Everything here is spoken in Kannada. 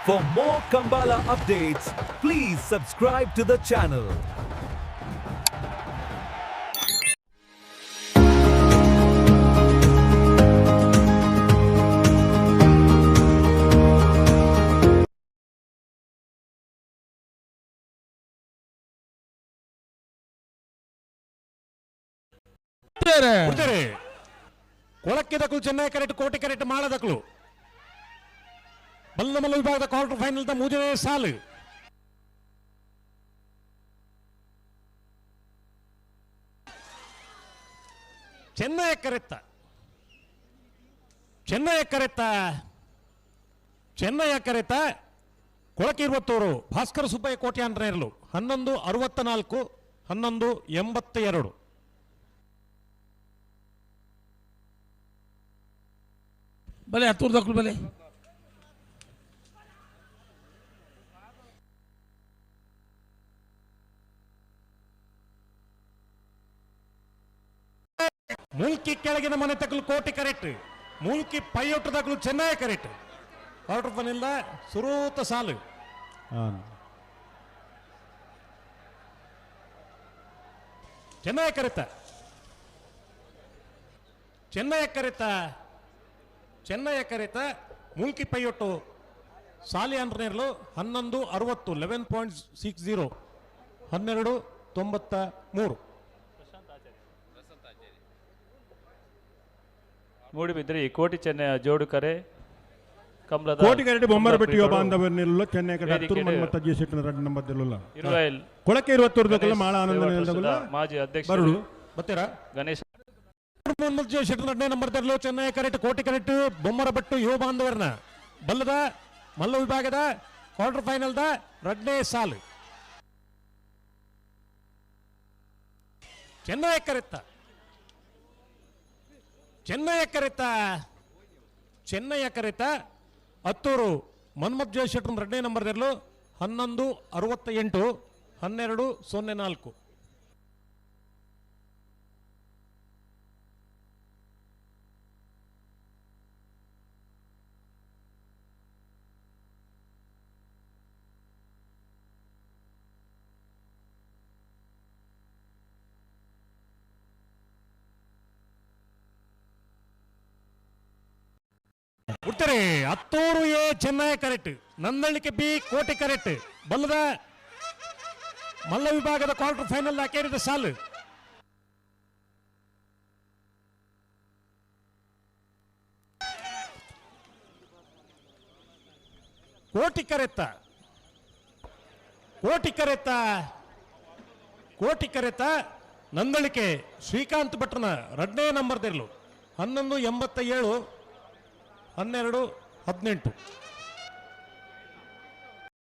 For more Kambala updates, please subscribe to the channel. ಕೊಳಕ್ಕೆ ದಕ್ಕಲು ಚೆನ್ನೈ ಕರೆಕ್ಟ್ ಕೋಟಿ ಕರೆಕ್ಟ್ ಮಾಡದಕ್ಕಲು ಬಲ್ಲಮಲ್ಲ ವಿಭಾಗದ ಕ್ವಾರ್ಟರ್ ಫೈನಲ್ ಮೂರನೇ ಸಾಲು ಚೆನ್ನೈ ಕರೆತ್ತ ಕೊಳಕ್ಕೆ 20 ಭಾಸ್ಕರ ಸುಬ್ಬಯ್ಯ ಕೋಟ್ಯಾಂಡ್ರೇರ್ಲು 1164 1182 भले हतूर दखल भले ಮೂಲ್ಕಿ ಕೆಳಗಿನ ಮನೆ ತಕ್ಕಲು ಕೋಟಿ ಕರೆಕ್ಟ್ ಮೂಲ್ಕಿ ಪೈಯೊಟ್ಟು ತಕ್ಕಲು ಚೆನ್ನೈ ಕರೆಕ್ಟ್ ಕ್ವಾರ್ಟರ್ ಫೈನಲ್ ಸುರೂತ ಸಾಲು ಚೆನ್ನೈ ಕರೆತ ಮೂಲ್ಕಿ ಪೈಯೊಟ್ಟು ಸಾಲಿ ಆಂಡ್ರನೇರ್ಲು 1160 11.60 1293 ಮೂಡಿಬಿದ್ರಿ ಕೋಟಿ ಚೆನ್ನೈ ಜೋಡು ಕರೆ ಕಮಲದ ಕೋಟಿ ಕರೆಕ್ಟ್ ಬೊಮ್ಮರಬೆಟ್ಟಿ ಯುವ ಬಾಂಧವರನ್ನೆಲ್ಲ ಚೆನ್ನೈ ಕಡೆ ಹತ್ತೂರು ಮನ್ಮತ್ತ ಜೇಸಿಟ್ಟಿನ ರಡ್ ನಂಬರ್ ದಿಲ್ಲ ಇರುವೈಲ್ ಕೊಳಕ್ಕೆ 20 ಮಾಳ ಆನಂದ ಮಾಜಿ ಅಧ್ಯಕ್ಷ ಬರುಳು ಬತ್ತೀರಾ ಗಣೇಶ್ ಶೆಟ್ಟರ್ 2ನೇ ನಂಬರ್ ತೆರಲು ಚೆನ್ನೈ ಕರೆಕ್ಟ್ ಕೋಟಿ ಕರೆಕ್ಟ್ ಬೊಮ್ಮರಬೆಟ್ಟು ಯುವ ಬಾಂಧವರನ್ನ ಬಲ್ಲದ ಮಲ್ಲ ವಿಭಾಗದ ಕ್ವಾರ್ಟರ್ ಫೈನಲ್ 2ನೇ ಸಾಲು ಚೆನ್ನೈ ಕರೆತ್ತ ಹತ್ತೂರು ಮನ್ಮಥ್ ಜಯ ಶೆಟ್ಟರ್ 2ನೇ ನಂಬರ್ ತೆರಲು 1168 1204 ಉತ್ತರೆ ಹತ್ತೂರು ಎ ಚೆನ್ನೈ ಕರೆಕ್ಟ್ ನಂದಳಿಕೆ ಬಿ ಕೋಟಿ ಕರೆಕ್ಟ್ ಬಲ್ಲದ ಮಲ್ಲ ವಿಭಾಗದ ಕ್ವಾರ್ಟರ್ ಫೈನಲ್ ಹಾಕೇರಿದ ಸಾಲು ಕೋಟಿ ಕರೆತ್ತ ನಂದಳಿಕೆ ಶ್ರೀಕಾಂತ್ ಭಟ್ರನ 2ನೇ ನಂಬರ್ ತೆರಲು 1187 1218